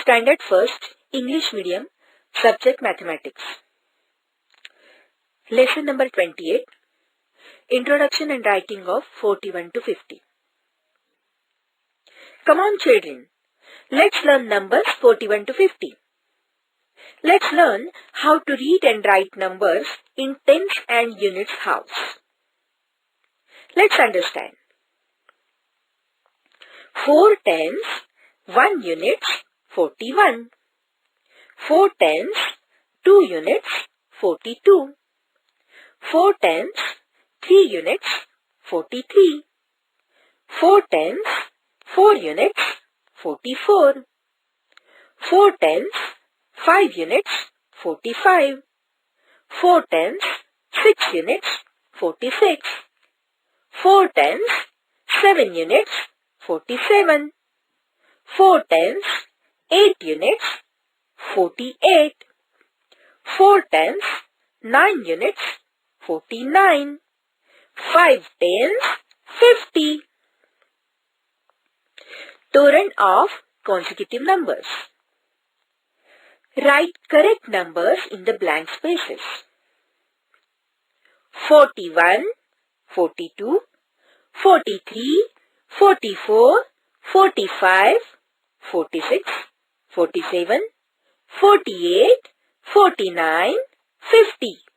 Standard First, English Medium, Subject Mathematics. Lesson number 28, Introduction and Writing of 41 to 50. Come on children, let's learn numbers 41 to 50. Let's learn how to read and write numbers in tens and units house. Let's understand. 4 tens, 1 unit, 41. 4 tens, 2 units, 42. 4 tens, 3 units, 43. 4 tens, 4 units, 44. 4 tens, 5 units, 45. 4 tens, 6 units, 46. 4 tens, 7 units, 47. 4 tens, 8 units, 48. 4 tens, 9 units, 49. 5 tens, 50. Torrent of consecutive numbers. Write correct numbers in the blank spaces. 41, 42, 43, 44, 45, 46, 47, 48, 49, 50.